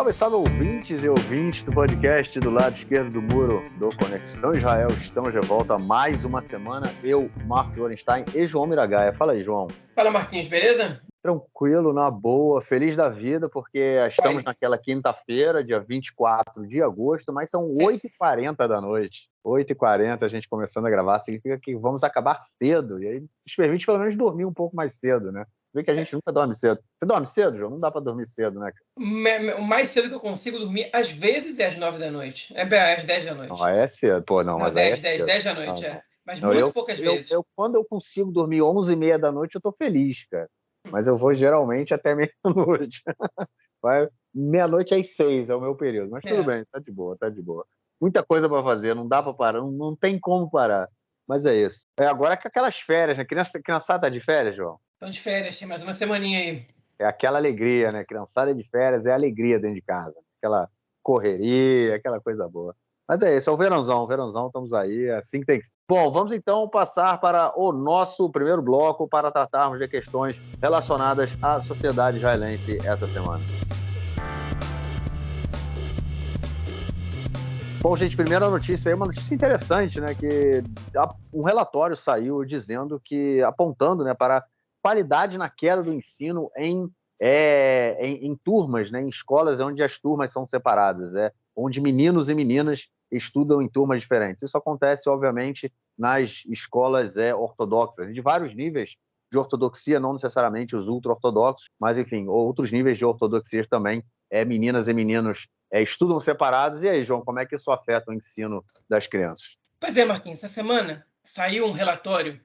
Salve, salve, ouvintes e ouvintes do podcast do lado esquerdo do muro do Conexão Israel. Estamos de volta a mais uma semana. Eu, Marcos Lorenstein e João Miragaia. Fala aí, João. Fala, Marquinhos, beleza? Tranquilo, na boa, feliz da vida, porque estamos naquela quinta-feira, dia 24 de agosto, mas são 8h40 da noite. 8h40 a gente começando a gravar, significa que vamos acabar cedo. E aí nos permite pelo menos dormir um pouco mais cedo, né? Vê que a gente nunca dorme cedo. Você dorme cedo, João? Não dá pra dormir cedo, né? O mais cedo que eu consigo dormir, às vezes, é às 9 da noite. É às 10 da noite. Não, é cedo. Pô, não, mas aí é cedo. 10 da noite, Não. Mas Não, muito poucas vezes. Quando eu consigo dormir 11h30 da noite, eu tô feliz, cara. Mas eu vou geralmente até meia-noite. Vai meia-noite às 6 é o meu período. Mas tudo bem, tá de boa, tá de boa. Muita coisa pra fazer, não dá pra parar, não tem como parar. Mas é isso. Agora é com aquelas férias, né? Criançada tá de férias, João? Estão de férias, tem mais uma semaninha aí. É aquela alegria, né? Criançada de férias é alegria dentro de casa. Aquela correria, aquela coisa boa. Mas é isso, é o verãozão, estamos aí, é assim que tem que ser. Bom, vamos então passar para o nosso primeiro bloco para tratarmos de questões relacionadas à sociedade israelense essa semana. Bom, gente, primeira notícia aí, uma notícia interessante, né? Que um relatório saiu dizendo que, apontando, né, para a qualidade na queda do ensino em turmas, né, em escolas onde as turmas são separadas, onde meninos e meninas estudam em turmas diferentes. Isso acontece, obviamente, nas escolas ortodoxas, de vários níveis de ortodoxia, não necessariamente os ultra-ortodoxos, mas, enfim, outros níveis de ortodoxia também, meninas e meninos estudam separados. E aí, João, como é que isso afeta o ensino das crianças? Pois é, Marquinhos, essa semana saiu um relatório,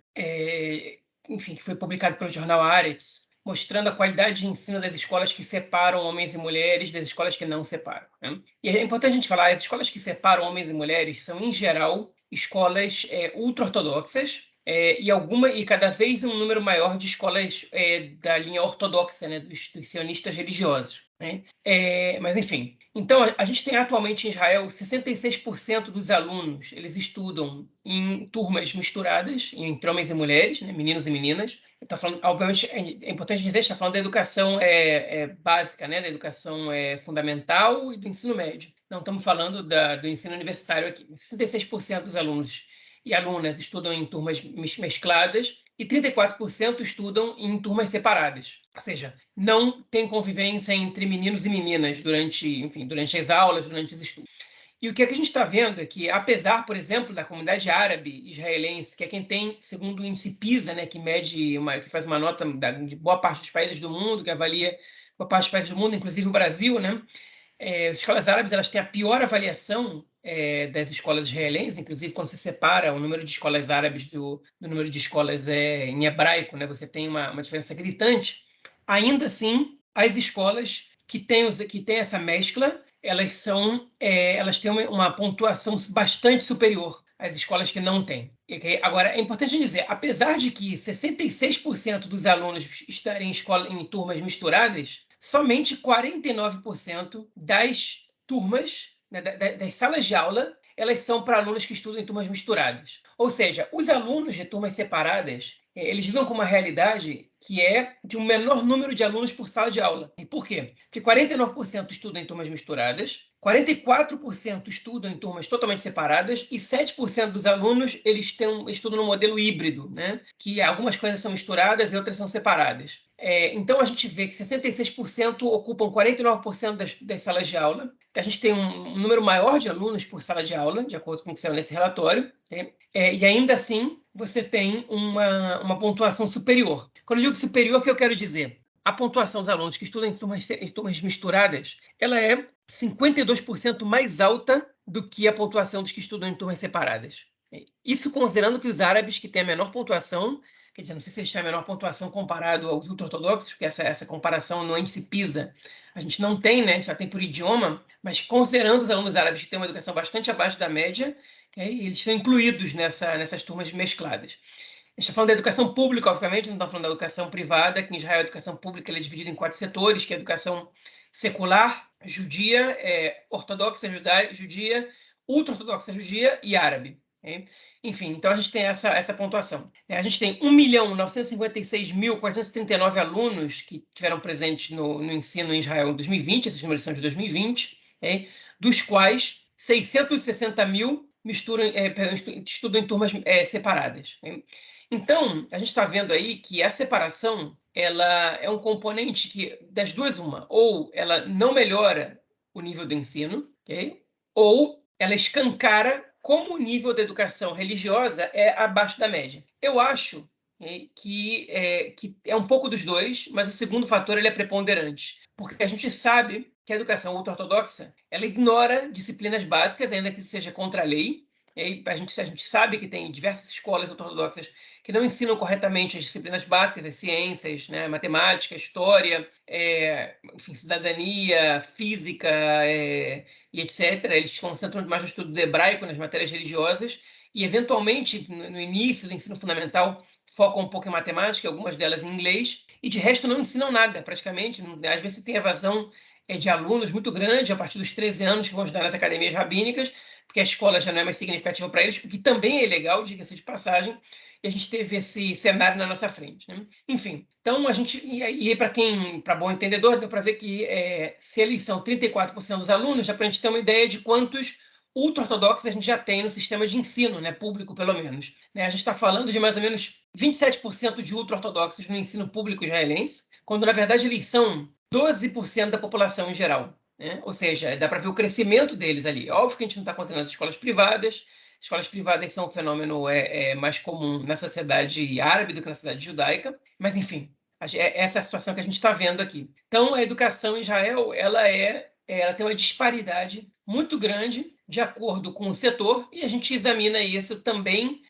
enfim, que foi publicado pelo jornal Haaretz, mostrando a qualidade de ensino das escolas que separam homens e mulheres das escolas que não separam, né? E é importante a gente falar, as escolas que separam homens e mulheres são, em geral, escolas ultra-ortodoxas, e cada vez um número maior de escolas da linha ortodoxa, né, dos sionistas religiosos, né? Mas, enfim, então a gente tem atualmente em Israel 66% dos alunos, eles estudam em turmas misturadas, entre homens e mulheres, né, meninos e meninas. Falando, obviamente, é importante dizer que está falando da educação básica, né, da educação fundamental e do ensino médio. Não estamos falando do ensino universitário aqui. 66% dos alunos e alunas estudam em turmas mescladas e 34% estudam em turmas separadas. Ou seja, não tem convivência entre meninos e meninas durante as aulas, durante os estudos. E o que a gente está vendo é que, apesar, por exemplo, da comunidade árabe israelense, que é quem tem, segundo o índice PISA, né, que faz uma nota de boa parte dos países do mundo, que avalia boa parte dos países do mundo, inclusive o Brasil, né? As escolas árabes, elas têm a pior avaliação das escolas israelenses, inclusive quando você separa o número de escolas árabes do número de escolas em hebraico, né, você tem uma diferença gritante. Ainda assim, as escolas que têm essa mescla, elas têm uma pontuação bastante superior às escolas que não têm. Agora, é importante dizer, apesar de que 66% dos alunos estarem em turmas misturadas, somente 49% das turmas, né, das salas de aula, elas são para alunos que estudam em turmas misturadas. Ou seja, os alunos de turmas separadas, eles lidam com uma realidade que é de um menor número de alunos por sala de aula. E por quê? Porque 49% estudam em turmas misturadas, 44% estudam em turmas totalmente separadas e 7% dos alunos eles estudam no modelo híbrido, né? Que algumas coisas são misturadas e outras são separadas. Então a gente vê que 66% ocupam 49% das salas de aula. A gente tem um número maior de alunos por sala de aula, de acordo com o que saiu nesse relatório. E ainda assim, você tem uma pontuação superior. Quando eu digo superior, o que eu quero dizer? A pontuação dos alunos que estudam em turmas misturadas, ela é 52% mais alta do que a pontuação dos que estudam em turmas separadas. Isso considerando que os árabes, que têm a menor pontuação, quer dizer, não sei se eles têm a menor pontuação comparado aos ultra-ortodoxos, porque essa comparação no índice PISA a gente não tem, né? A gente só tem por idioma, mas considerando os alunos árabes que têm uma educação bastante abaixo da média, eles estão incluídos nessas turmas mescladas. A gente está falando da educação pública, obviamente, não estamos falando da educação privada, que em Israel a educação pública é dividida em 4 setores, que é a educação secular, judia, ortodoxa judia, ultra-ortodoxa judia e árabe. Okay? Enfim, então a gente tem essa pontuação. A gente tem 1.956.439 alunos que tiveram presentes no ensino em Israel em 2020, esses números são de 2020, okay? Dos quais 660.000 estudam em turmas separadas. Okay? Então, a gente está vendo aí que a separação ela é um componente que, das duas, ou ela não melhora o nível do ensino, okay? Ou ela escancara como o nível da educação religiosa é abaixo da média. Eu acho que é um pouco dos dois, mas o segundo fator ele é preponderante, porque a gente sabe que a educação ultra-ortodoxa ela ignora disciplinas básicas, ainda que seja contra a lei. A gente sabe que tem diversas escolas ortodoxas que não ensinam corretamente as disciplinas básicas, as ciências, né, matemática, história, enfim, cidadania, física, e etc. Eles se concentram mais no estudo do hebraico, nas matérias religiosas, e, eventualmente, no início do ensino fundamental, focam um pouco em matemática, algumas delas em inglês, e de resto não ensinam nada, praticamente. Às vezes tem evasão de alunos muito grande, a partir dos 13 anos, que vão estudar nas academias rabínicas, porque a escola já não é mais significativa para eles, o que também é legal, diga-se de passagem, e a gente teve esse cenário na nossa frente. Né? Enfim, então a gente, e para bom entendedor, deu para ver que se eles são 34% dos alunos, já para a gente ter uma ideia de quantos ultra-ortodoxos a gente já tem no sistema de ensino, né, público pelo menos. Né? A gente está falando de mais ou menos 27% de ultra-ortodoxos no ensino público israelense, quando na verdade eles são 12% da população em geral. Né? Ou seja, dá para ver o crescimento deles ali. Óbvio que a gente não está considerando as escolas privadas. Escolas privadas são um fenômeno mais comum na sociedade árabe do que na sociedade judaica. Mas, enfim, essa é a situação que a gente está vendo aqui. Então, a educação em Israel ela tem uma disparidade muito grande de acordo com o setor, e a gente examina isso também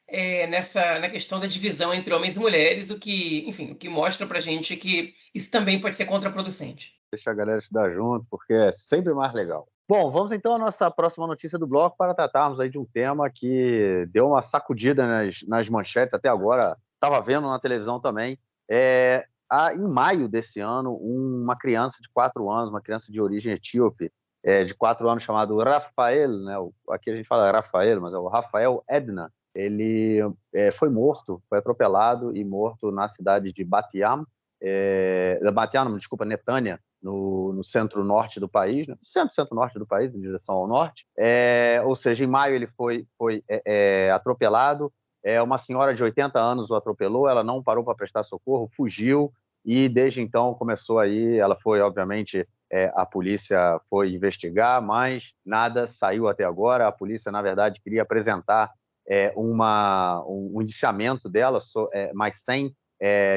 na questão da divisão entre homens e mulheres, enfim, o que mostra para a gente que isso também pode ser contraproducente. Deixa a galera estudar junto, porque é sempre mais legal. Bom, vamos então à nossa próxima notícia do bloco para tratarmos aí de um tema que deu uma sacudida nas manchetes até agora. Estava vendo na televisão também. Em maio desse ano, uma criança de 4 anos, uma criança de origem etíope, de 4 anos, chamado Rafael, né? Aqui a gente fala Rafael, mas é o Rafael Edna. Ele foi morto, foi atropelado e morto na cidade de Bat Yam, desculpa, Netânia, no centro-norte do país, né? Centro-norte do país, em direção ao norte. Ou seja, em maio ele foi atropelado. Uma senhora de 80 anos o atropelou, ela não parou para prestar socorro, fugiu, e desde então começou aí, ela foi, obviamente, a polícia foi investigar, mas nada saiu até agora. A polícia, na verdade, queria apresentar um indiciamento dela, mas sem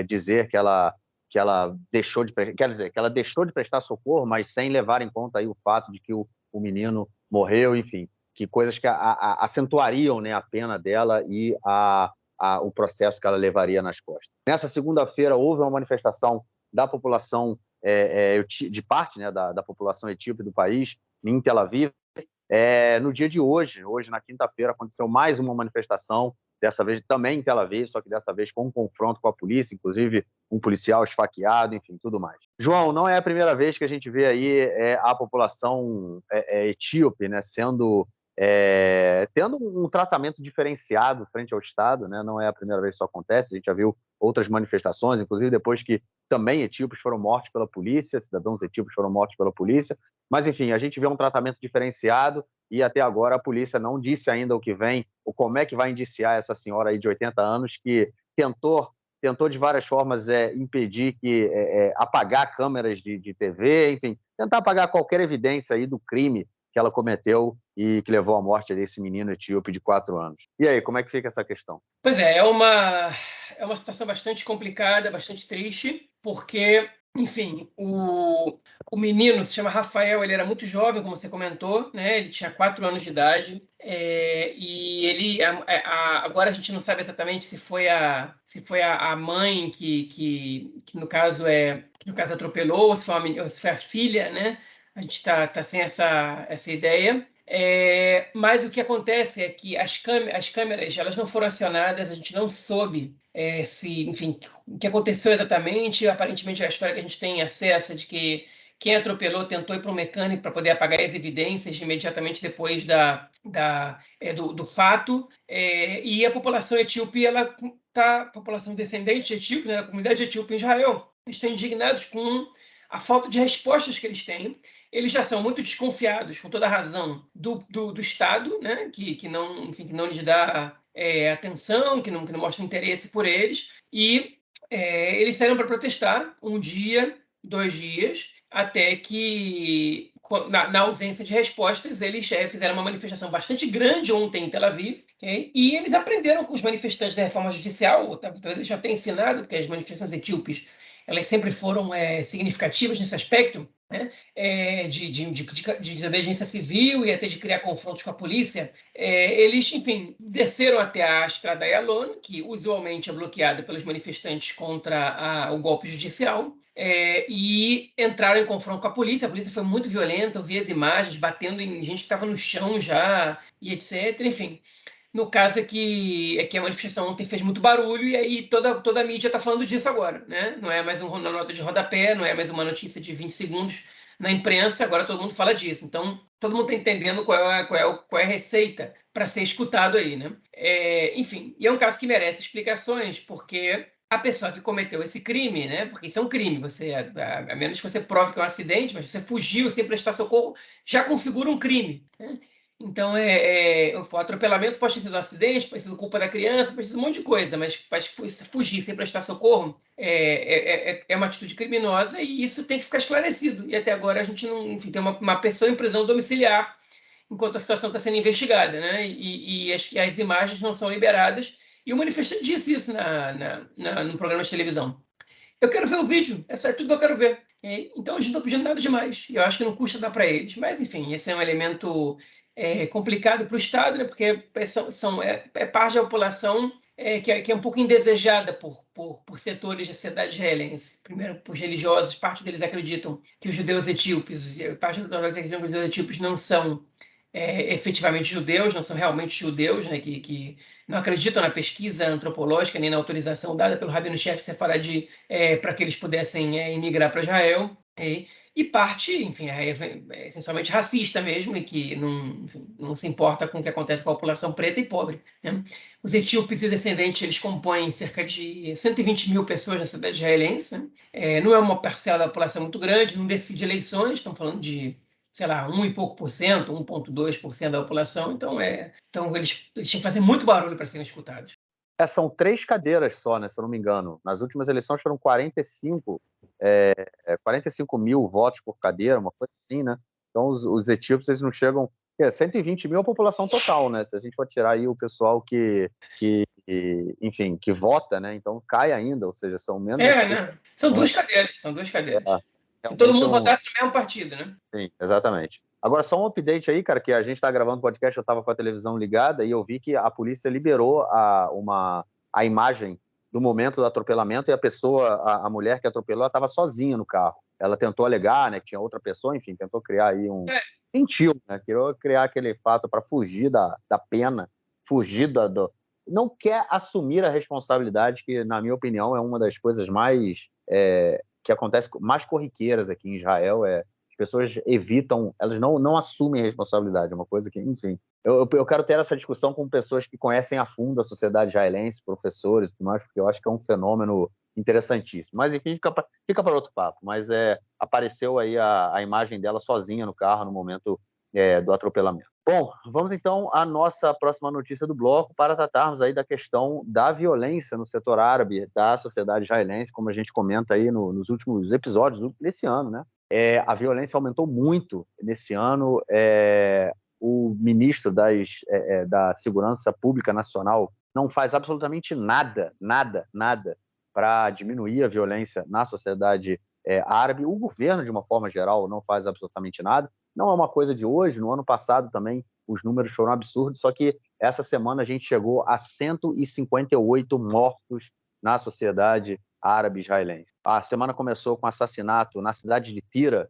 dizer que ela deixou de, quer dizer, que ela deixou de prestar socorro, mas sem levar em conta aí o fato de que o menino morreu, enfim, que coisas que acentuariam, né, a pena dela e o processo que ela levaria nas costas. Nessa segunda-feira houve uma manifestação da população, de parte, né, da população etíope do país, em Tel Aviv. No dia de hoje, na quinta-feira, aconteceu mais uma manifestação, dessa vez também em Tel Aviv, só que dessa vez com um confronto com a polícia, inclusive um policial esfaqueado, enfim, tudo mais. João, não é a primeira vez que a gente vê aí a população etíope, né, tendo um tratamento diferenciado frente ao Estado, né? Não é a primeira vez que isso acontece, a gente já viu outras manifestações, inclusive depois que também etíopes foram mortos pela polícia, cidadãos etíopes foram mortos pela polícia, mas enfim, a gente vê um tratamento diferenciado, e até agora a polícia não disse ainda o que vem, ou como é que vai indiciar essa senhora aí de 80 anos que tentou de várias formas impedir apagar câmeras de TV, enfim, tentar apagar qualquer evidência aí do crime que ela cometeu e que levou à morte desse menino etíope de 4 anos. E aí, como é que fica essa questão? Pois é uma situação bastante complicada, bastante triste, porque, enfim, o menino se chama Rafael, ele era muito jovem, como você comentou, né? Ele tinha 4 anos de idade, e ele agora a gente não sabe exatamente se foi a mãe que no caso atropelou, ou se foi a filha, né? A gente está sem essa ideia. Mas o que acontece é que as câmeras elas não foram acionadas, a gente não soube enfim, o que aconteceu exatamente. Aparentemente, a história que a gente tem acesso é de que quem atropelou tentou ir para um mecânico para poder apagar as evidências imediatamente depois do fato. E a população etíope, a população descendente etíope, né, a comunidade etíope em Israel, estão indignados com a falta de respostas que eles têm. Eles já são muito desconfiados, com toda a razão, do Estado, né, que não lhes dá atenção, que não mostra interesse por eles, e eles saíram para protestar um dia, 2 dias, até que, na ausência de respostas, eles fizeram uma manifestação bastante grande ontem em Tel Aviv, okay? E eles aprenderam com os manifestantes da reforma judicial, talvez eles já tenham ensinado, que as manifestações etíopes elas sempre foram significativas nesse aspecto, né? De desobediência civil e até de criar confrontos com a polícia. Eles, enfim, desceram até a Estrada Ayalon, que usualmente é bloqueada pelos manifestantes contra o golpe judicial, e entraram em confronto com a polícia. A polícia foi muito violenta, eu vi as imagens, batendo em gente que estava no chão já, e etc. Enfim, no caso é que a manifestação ontem fez muito barulho e aí toda a mídia está falando disso agora, né? Não é mais uma nota de rodapé, não é mais uma notícia de 20 segundos na imprensa, agora todo mundo fala disso. Então, todo mundo está entendendo qual é a receita para ser escutado aí, né? Enfim, e é um caso que merece explicações, porque a pessoa que cometeu esse crime, né? Porque isso é um crime, a menos que você prove que é um acidente, mas você fugiu sem prestar socorro, já configura um crime, né? Então, o atropelamento pode ter sido um acidente, pode ter sido culpa da criança, pode ter sido um monte de coisa, mas fugir sem prestar socorro é uma atitude criminosa e isso tem que ficar esclarecido. E até agora a gente não, enfim, tem uma pessoa em prisão domiciliar enquanto a situação está sendo investigada, né? E as imagens não são liberadas. E o manifestante disse isso no programa de televisão. Eu quero ver o vídeo, é tudo que eu quero ver. Então, a gente não está pedindo nada demais. E eu acho que não custa dar para eles. Mas, enfim, esse é um elemento complicado para o Estado, né? Porque é parte da população que é um pouco indesejada por setores da sociedade israelense. Primeiro, por religiosos, parte deles acreditam que os judeus etíopes, parte dos judeus acreditam que os judeus etíopes não são efetivamente judeus, não são realmente judeus, né, que não acreditam na pesquisa antropológica nem na autorização dada pelo rabino-chefe Sefaradi para que eles pudessem emigrar para Israel. E parte, enfim, é essencialmente racista mesmo e que não se importa com o que acontece com a população preta e pobre, né? Os etíopes e descendentes eles compõem cerca de 120 mil pessoas na cidade israelense, né? Não é uma parcela da população muito grande, não decide eleições, estão falando de sei lá, 1 e pouco por cento, 1,2% da população, então eles tinham que fazer muito barulho para serem escutados. São 3 cadeiras só, né, se eu não me engano. Nas últimas eleições foram 45 mil votos por cadeira, uma coisa assim, né? Então os etíopes eles não chegam... 120 mil é a população total, né? Se a gente for tirar aí o pessoal que vota, né? Então cai ainda, ou seja, são menos... né? São 2 cadeiras, Se todo mundo votasse no mesmo partido, né? Sim, exatamente. Agora, só um update aí, cara, que a gente está gravando o podcast, eu estava com a televisão ligada e eu vi que a polícia liberou a imagem do momento do atropelamento e a mulher que atropelou, estava sozinha no carro. Ela tentou alegar, né, que tinha outra pessoa, enfim, tentou criar aí mentiu, né, queria criar aquele fato para fugir da pena, fugir não quer assumir a responsabilidade, que, na minha opinião, é uma das coisas mais... que acontece mais corriqueiras aqui em Israel, as pessoas evitam, elas não assumem a responsabilidade, é uma coisa que, enfim. Eu quero ter essa discussão com pessoas que conhecem a fundo a sociedade israelense, professores e tudo mais, porque eu acho que é um fenômeno interessantíssimo. Mas, enfim, fica para outro papo. Mas apareceu aí a imagem dela sozinha no carro no momento do atropelamento. Bom, vamos então à nossa próxima notícia do bloco para tratarmos aí da questão da violência no setor árabe da sociedade israelense, como a gente comenta aí nos últimos episódios desse ano, né? A violência aumentou muito nesse ano. O ministro da Segurança Pública Nacional não faz absolutamente nada para diminuir a violência na sociedade árabe. O governo, de uma forma geral, não faz absolutamente nada. Não é uma coisa de hoje, no ano passado também os números foram absurdos, só que essa semana a gente chegou a 158 mortos na sociedade árabe israelense. A semana começou com assassinato na cidade de Tira,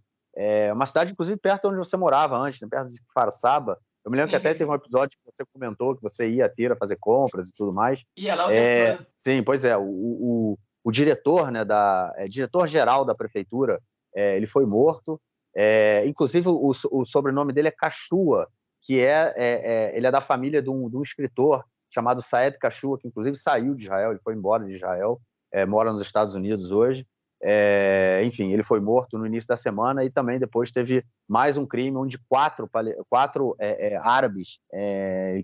uma cidade, inclusive, perto de onde você morava antes, né, perto de Kfar Saba. Eu me lembro que até teve um episódio que você comentou que você ia a Tira fazer compras e tudo mais. Ia lá o tempo todo. Sim, pois é. O diretor, né, diretor-geral da prefeitura, ele foi morto. Inclusive, o sobrenome dele é Kashua, que ele é da família de um escritor chamado Saed Kashua, que inclusive saiu de Israel, ele foi embora de Israel, mora nos Estados Unidos hoje. Enfim, ele foi morto no início da semana, e também depois teve mais um crime onde quatro árabes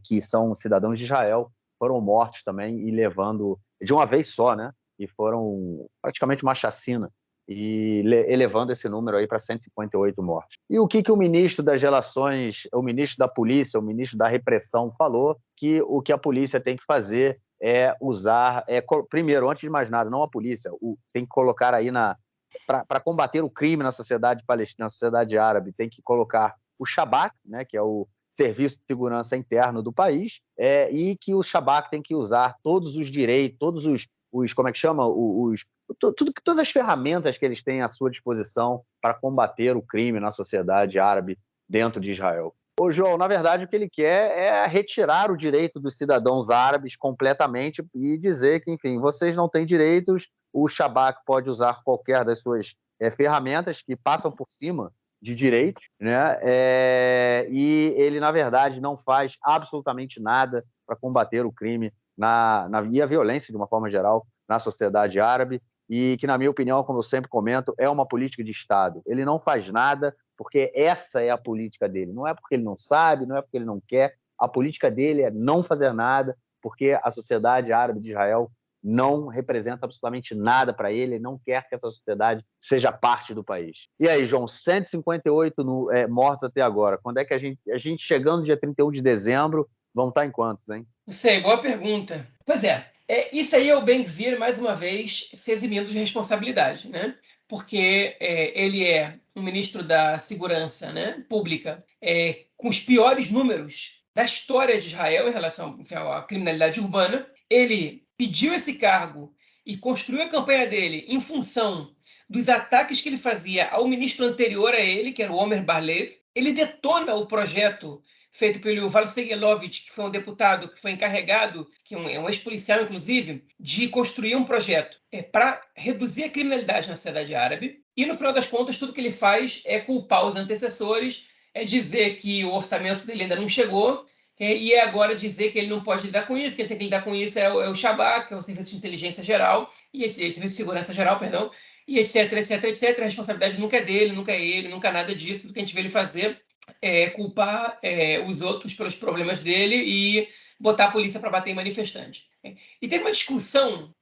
que são cidadãos de Israel foram mortos também, e levando de uma vez só, né? E foram praticamente uma chacina, e elevando esse número aí para 158 mortes. E o que o ministro das Relações, o ministro da Polícia, o ministro da Repressão falou? Que o que a polícia tem que fazer é usar, primeiro, antes de mais nada, não a polícia, tem que colocar aí para combater o crime na sociedade palestina, na sociedade árabe, tem que colocar o Shabak, né, que é o Serviço de Segurança Interno do país, e que o Shabak tem que usar todos os direitos, todos os como é que chama? Todas as ferramentas que eles têm à sua disposição para combater o crime na sociedade árabe dentro de Israel. Ô, João, na verdade, o que ele quer é retirar o direito dos cidadãos árabes completamente e dizer que, enfim, vocês não têm direitos, o Shabak pode usar qualquer das suas ferramentas que passam por cima de direitos, né? E ele, na verdade, não faz absolutamente nada para combater o crime e a violência, de uma forma geral, na sociedade árabe, e que, na minha opinião, como eu sempre comento, é uma política de Estado. Ele não faz nada porque essa é a política dele. Não é porque ele não sabe, não é porque ele não quer. A política dele é não fazer nada, porque a sociedade árabe de Israel não representa absolutamente nada para ele, ele não quer que essa sociedade seja parte do país. E aí, João, 158 mortos até agora. Quando é que a gente chegando no dia 31 de dezembro, vão estar em quantos, hein? Não sei, boa pergunta. Pois isso aí é o Ben-Gvir, mais uma vez, se eximindo de responsabilidade, né? Porque ele é um ministro da Segurança, né, Pública, com os piores números da história de Israel em relação, enfim, à criminalidade urbana. Ele pediu esse cargo e construiu a campanha dele em função dos ataques que ele fazia ao ministro anterior a ele, que era o Omer Bar-Lev. Ele detona o projeto feito pelo Yuval Segelovich, que foi um deputado que foi encarregado, que é um ex-policial, inclusive, de construir um projeto para reduzir a criminalidade na sociedade árabe. E, no final das contas, tudo que ele faz é culpar os antecessores, é dizer que o orçamento dele ainda não chegou, e é agora dizer que ele não pode lidar com isso, que ele tem que lidar com isso é o Shabak, que é o Serviço de Inteligência Geral, Serviço de Segurança Geral, perdão, e etc, etc, etc. A responsabilidade nunca é dele, nunca é ele, nunca nada disso. Tudo que a gente vê ele fazer culpar os outros pelos problemas dele e botar a polícia para bater em manifestante. E teve uma discussão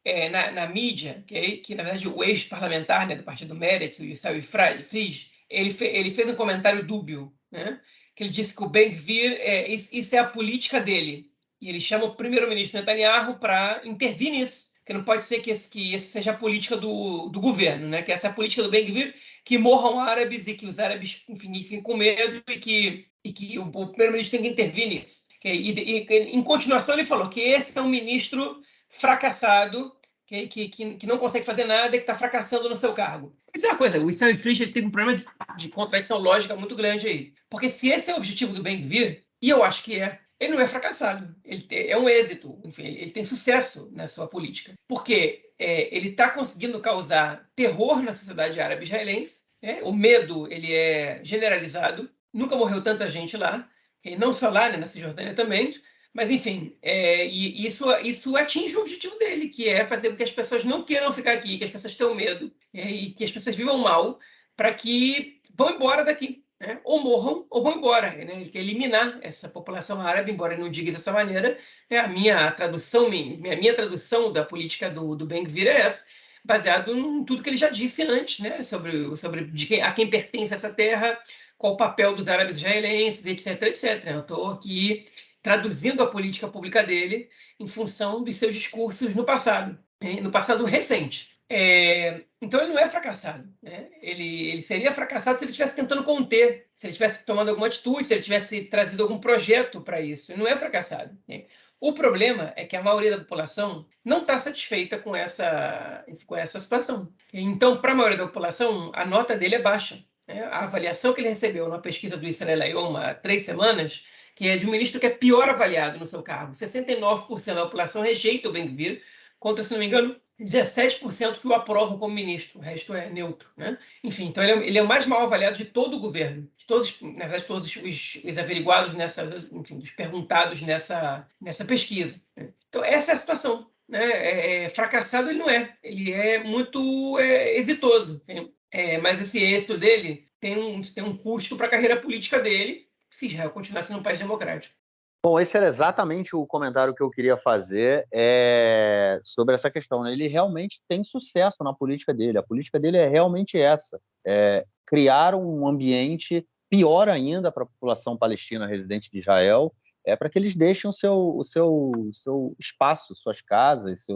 na mídia, que na verdade o ex-parlamentar, né, do partido Meretz, o Yisrael Frisch, ele fez um comentário dúbio, né, que ele disse que o Ben-Gvir, isso é a política dele. E ele chama o primeiro-ministro Netanyahu para intervir nisso, que não pode ser que esse seja a política do governo, né? Que essa é a política do Ben-Gvir, que morram árabes e que os árabes, enfim, fiquem com medo e que o primeiro-ministro tem que intervir nisso. E em continuação, ele falou que esse é um ministro fracassado, que não consegue fazer nada e que está fracassando no seu cargo. Vou dizer uma coisa, o Issam Frisch tem um problema de contradição lógica muito grande aí. Porque se esse é o objetivo do Ben-Gvir, e eu acho que ele não é fracassado, é um êxito, enfim, ele tem sucesso na sua política. Porque ele está conseguindo causar terror na sociedade árabe israelense, o medo ele é generalizado, nunca morreu tanta gente lá, não só lá, né, na Cisjordânia também, mas enfim, e isso atinge o objetivo dele, que é fazer com que as pessoas não queiram ficar aqui, que as pessoas tenham medo, e que as pessoas vivam mal, para que vão embora daqui. Né? Ou morram ou vão embora. Né? Ele quer eliminar essa população árabe, embora ele não diga dessa maneira. A minha tradução da política do Ben-Gvir é essa, baseado em tudo que ele já disse antes, né? sobre a quem pertence essa terra, qual o papel dos árabes israelenses, etc, etc. Eu estou aqui traduzindo a política pública dele em função dos seus discursos no passado recente. Então ele não é fracassado. Né? Ele seria fracassado se ele estivesse tentando conter, se ele estivesse tomando alguma atitude, se ele tivesse trazido algum projeto para isso. Ele não é fracassado. Né? O problema é que a maioria da população não está satisfeita com essa situação. Então, para a maioria da população, a nota dele é baixa. Né? A avaliação que ele recebeu numa pesquisa do Israel Hayom há 3 semanas, que é de um ministro que é pior avaliado no seu cargo. 69% da população rejeita o Ben-Gvir, contra, se não me engano, 17% que o aprovam como ministro, o resto é neutro, né? Enfim, então ele é o mais mal avaliado de todo o governo, de todos, na verdade, todos os averiguados enfim, os perguntados nessa pesquisa, né? Então essa é a situação, né? Fracassado ele não é, ele é muito exitoso, né? Mas esse êxito dele tem um custo para a carreira política dele, se Israel continuar sendo um país democrático. Bom, esse era exatamente o comentário que eu queria fazer sobre essa questão, né? Ele realmente tem sucesso na política dele. A política dele é realmente essa: criar um ambiente pior ainda para a população palestina residente de Israel, para que eles deixem o seu espaço, suas casas,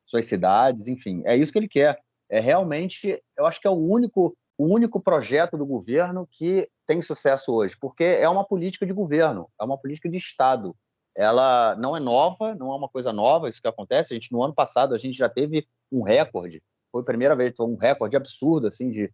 suas cidades, enfim. É isso que ele quer. Realmente, eu acho que é o único projeto do governo que tem sucesso hoje, porque é uma política de governo, é uma política de Estado. Ela não é nova, não é uma coisa nova isso que acontece. No ano passado, a gente já teve um recorde, foi a primeira vez, foi um recorde absurdo assim, de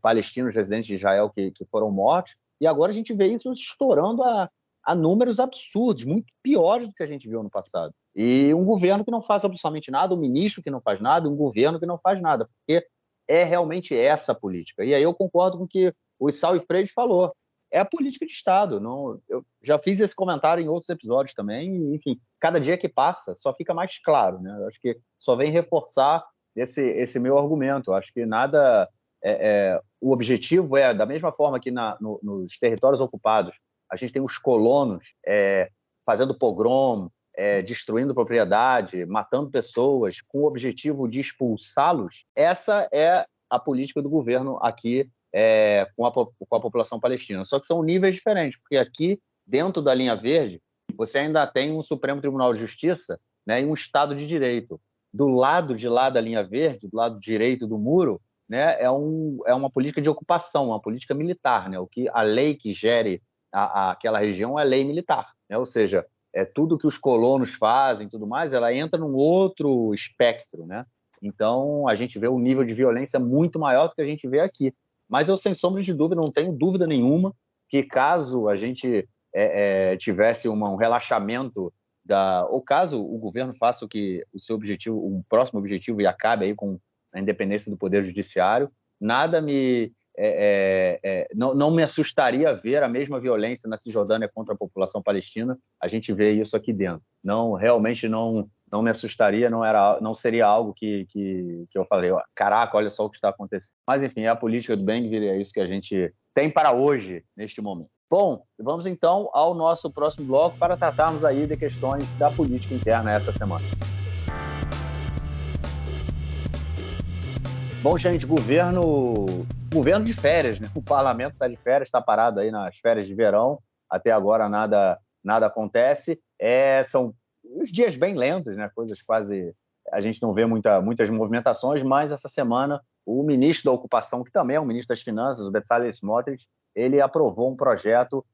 palestinos residentes de Israel que foram mortos, e agora a gente vê isso estourando a números absurdos, muito piores do que a gente viu no passado. E um governo que não faz absolutamente nada, um ministro que não faz nada, um governo que não faz nada, porque é realmente essa a política. E aí eu concordo com o que o Issal Freire falou. É a política de Estado. Não, eu já fiz esse comentário em outros episódios também. E, enfim, cada dia que passa só fica mais claro, né? Eu acho que só vem reforçar esse meu argumento. Eu acho que nada. O objetivo é, da mesma forma que nos territórios ocupados, a gente tem os colonos fazendo pogrom, destruindo propriedade, matando pessoas, com o objetivo de expulsá-los. Essa é a política do governo aqui com a população palestina. Só que são níveis diferentes, porque aqui, dentro da linha verde, você ainda tem um Supremo Tribunal de Justiça, né, e um Estado de Direito. Do lado de lá da linha verde, do lado direito do muro, né, é uma política de ocupação, uma política militar. Né? A lei que gere aquela região é lei militar. Né? Ou seja, tudo que os colonos fazem, tudo mais, ela entra num outro espectro, né? Então, a gente vê um nível de violência muito maior do que a gente vê aqui. Mas eu, sem sombra de dúvida, não tenho dúvida nenhuma que caso a gente tivesse um relaxamento ou caso o governo faça o seu objetivo, o próximo objetivo, e acabe aí com a independência do Poder Judiciário, nada não me assustaria ver a mesma violência na Cisjordânia contra a população palestina. A gente vê isso aqui dentro. Não, realmente não me assustaria, não seria algo que eu falei, caraca, olha só o que está acontecendo. Mas, enfim, é a política do Ben-Gvir, é isso que a gente tem para hoje, neste momento. Bom, vamos então ao nosso próximo bloco para tratarmos aí de questões da política interna essa semana. Bom, gente, governo de férias, né? O parlamento está de férias, está parado aí nas férias de verão. Até agora nada acontece. São os dias bem lentos, né? Coisas quase... A gente não vê muitas movimentações, mas essa semana o ministro da Ocupação, que também é o ministro das Finanças, o Bezalel Smotrich, ele aprovou um projeto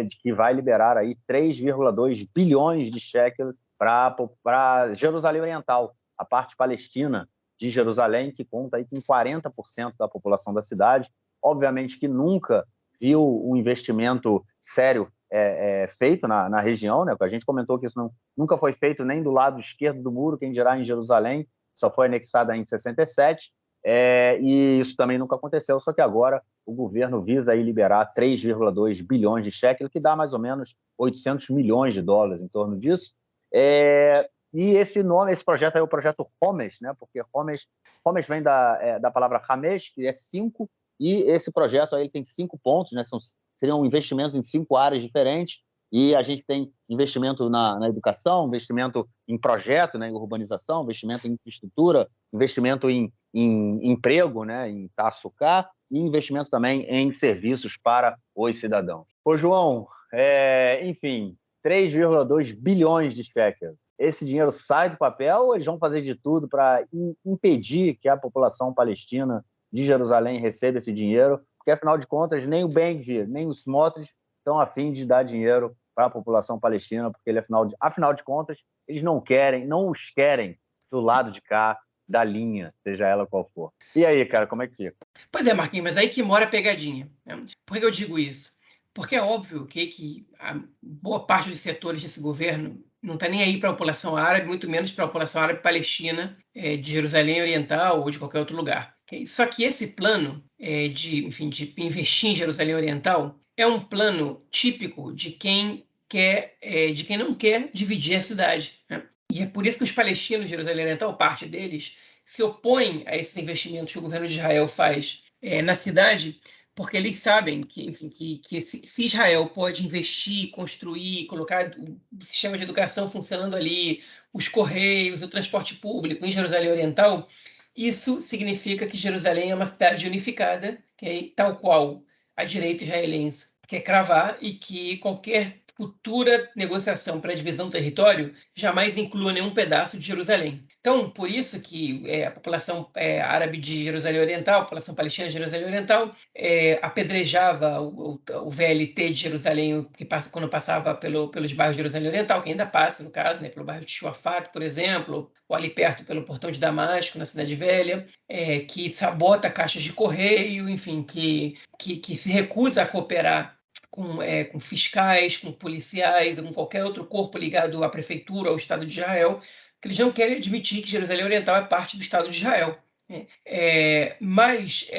de que vai liberar aí 3,2 bilhões de shekels para Jerusalém Oriental, a parte palestina de Jerusalém, que conta aí com 40% da população da cidade. Obviamente que nunca viu um investimento sério feito na região, né? A gente comentou que isso nunca foi feito nem do lado esquerdo do muro, quem dirá em Jerusalém, só foi anexada em 67, e isso também nunca aconteceu, só que agora o governo visa aí liberar 3,2 bilhões de shekels, que dá mais ou menos 800 milhões de dólares em torno disso. E esse projeto é o projeto Homesh, né? Porque Homesh vem da palavra Hamesh, que é 5, e esse projeto aí tem 5 pontos, né? Seriam investimentos em 5 áreas diferentes, e a gente tem investimento na educação, investimento em projeto, né? Em urbanização, investimento em infraestrutura, investimento em emprego, né? Em Taçucá, e investimento também em serviços para os cidadãos. Ô, João, enfim, 3,2 bilhões de shekels. Esse dinheiro sai do papel ou eles vão fazer de tudo para impedir que a população palestina de Jerusalém receba esse dinheiro? Porque, afinal de contas, nem o Ben-Gvir, nem os Smotrich estão a fim de dar dinheiro para a população palestina, porque, afinal de contas, eles não os querem do lado de cá da linha, seja ela qual for. E aí, cara, como é que fica? Pois é, Marquinhos, mas aí que mora a pegadinha, né? Por que eu digo isso? Porque é óbvio que a boa parte dos setores desse governo não está nem aí para a população árabe, muito menos para a população árabe palestina, de Jerusalém Oriental ou de qualquer outro lugar. Só que esse plano enfim, de investir em Jerusalém Oriental é um plano típico de quem de quem não quer dividir a cidade, né? E é por isso que os palestinos de Jerusalém Oriental, parte deles, se opõem a esses investimentos que o governo de Israel faz na cidade, porque eles sabem que, enfim, que se Israel pode investir, construir, colocar o sistema de educação funcionando ali, os correios, o transporte público em Jerusalém Oriental, isso significa que Jerusalém é uma cidade unificada, tal qual a direita israelense quer cravar, e que qualquer futura negociação para a divisão do território jamais inclua nenhum pedaço de Jerusalém. Então, por isso que a população árabe de Jerusalém Oriental, a população palestina de Jerusalém Oriental, apedrejava o VLT de Jerusalém quando passava pelos bairros de Jerusalém Oriental, que ainda passa, no caso, né, pelo bairro de Shuafat, por exemplo, ou ali perto pelo Portão de Damasco, na Cidade Velha, que sabota caixas de correio, enfim, que se recusa a cooperar com fiscais, com policiais, com qualquer outro corpo ligado à prefeitura, ao Estado de Israel, que eles não querem admitir que Jerusalém Oriental é parte do Estado de Israel. Mas,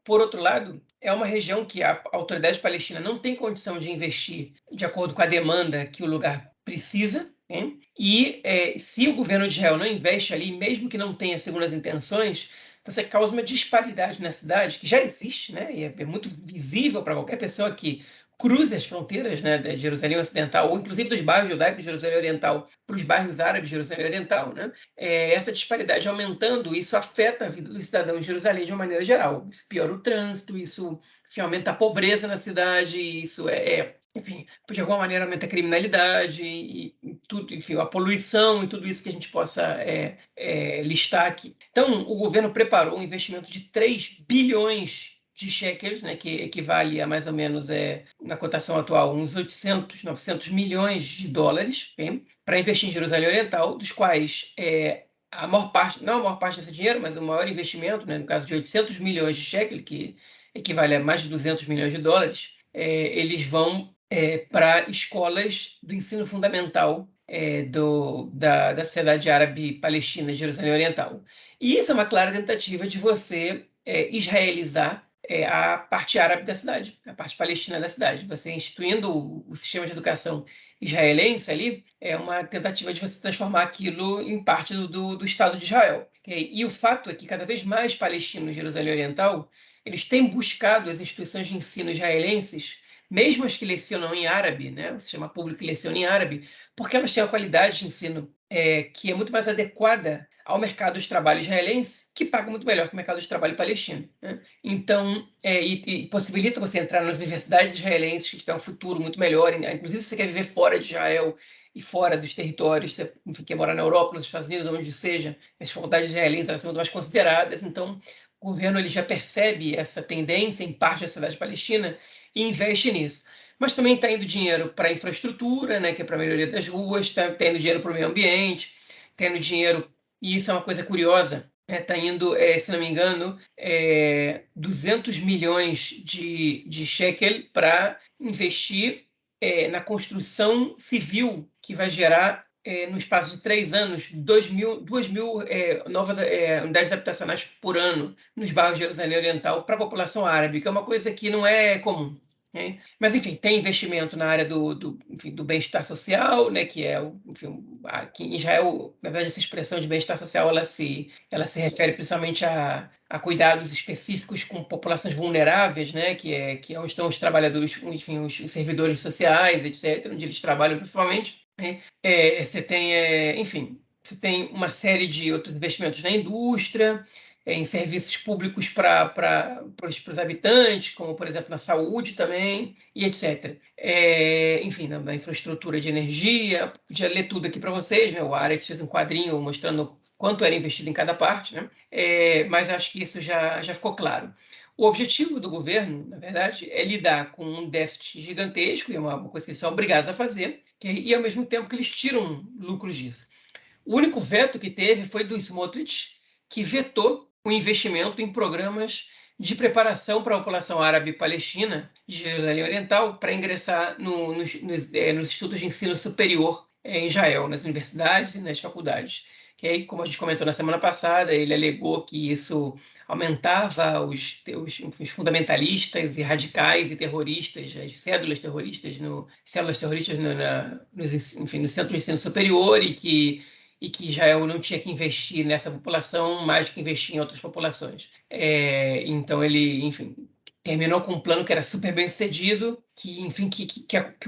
por outro lado, é uma região que a autoridade palestina não tem condição de investir de acordo com a demanda que o lugar precisa, né? E se o governo de Israel não investe ali, mesmo que não tenha segundas intenções, você causa uma disparidade na cidade, que já existe, né? E é muito visível para qualquer pessoa que cruze as fronteiras, né, de Jerusalém Ocidental, ou inclusive dos bairros judaicos de Jerusalém Oriental para os bairros árabes de Jerusalém Oriental, né? Essa disparidade aumentando, isso afeta a vida dos cidadãos de Jerusalém de uma maneira geral. Isso piora o trânsito, isso, enfim, aumenta a pobreza na cidade, isso enfim, de alguma maneira aumenta a criminalidade e tudo, enfim, a poluição e tudo isso que a gente possa listar aqui. Então, o governo preparou um investimento de 3 bilhões de shekels, né, que equivale a mais ou menos, na cotação atual, uns 800, 900 milhões de dólares, para investir em Jerusalém Oriental, dos quais a maior parte, não a maior parte desse dinheiro, mas o maior investimento, né, no caso de 800 milhões de shekels, que equivale a mais de 200 milhões de dólares, eles vão para escolas do ensino fundamental da sociedade árabe palestina de Jerusalém Oriental. E isso é uma clara tentativa de você israelizar a parte árabe da cidade, a parte palestina da cidade. Você instituindo o sistema de educação israelense ali, é uma tentativa de você transformar aquilo em parte do Estado de Israel. Okay? E o fato é que cada vez mais palestinos de Jerusalém Oriental, eles têm buscado as instituições de ensino israelenses, mesmo as que lecionam em árabe, né, o sistema público que leciona em árabe, porque elas têm uma qualidade de ensino que é muito mais adequada ao mercado de trabalho israelense, que paga muito melhor que o mercado de trabalho palestino, né? Então, e possibilita você entrar nas universidades israelenses que tiver um futuro muito melhor, inclusive se você quer viver fora de Israel e fora dos territórios, você quer morar na Europa, nos Estados Unidos, onde seja, as faculdades israelenses elas são muito mais consideradas, então o governo ele já percebe essa tendência em parte da sociedade palestina e investe nisso. Mas também está indo dinheiro para a infraestrutura, né, que é para a melhoria das ruas, está indo dinheiro para o meio ambiente, está indo dinheiro, e isso é uma coisa curiosa, está indo, se não me engano, 200 milhões de shekel para investir na construção civil, que vai gerar, no espaço de 3 anos, 2 mil novas unidades habitacionais por ano nos bairros de Jerusalém Oriental para a população árabe, que é uma coisa que não é comum. Mas, enfim, tem investimento na área do bem-estar social, né, que enfim, aqui em Israel, na verdade, essa expressão de bem-estar social ela se refere principalmente a cuidados específicos com populações vulneráveis, né, que é onde estão os trabalhadores, enfim, os servidores sociais, etc., onde eles trabalham principalmente. Você tem, enfim, você tem uma série de outros investimentos na indústria, em serviços públicos para os habitantes, como, por exemplo, na saúde também, e etc. Enfim, na infraestrutura de energia. Podia ler tudo aqui para vocês, né? O Arex fez um quadrinho mostrando quanto era investido em cada parte, né? Mas acho que isso já ficou claro. O objetivo do governo, na verdade, é lidar com um déficit gigantesco, e é uma coisa que eles são obrigados a fazer, e ao mesmo tempo que eles tiram lucros disso. O único veto que teve foi do Smotrich, que vetou o investimento em programas de preparação para a população árabe palestina de Jerusalém Oriental para ingressar nos institutos de ensino superior em Israel, nas universidades e nas faculdades. Que aí, como a gente comentou na semana passada, ele alegou que isso aumentava os fundamentalistas e radicais e terroristas, as células terroristas enfim, no centro do ensino superior e que Israel não tinha que investir nessa população mais que investir em outras populações. Então ele, enfim, terminou com um plano que era super bem sucedido, que, enfim,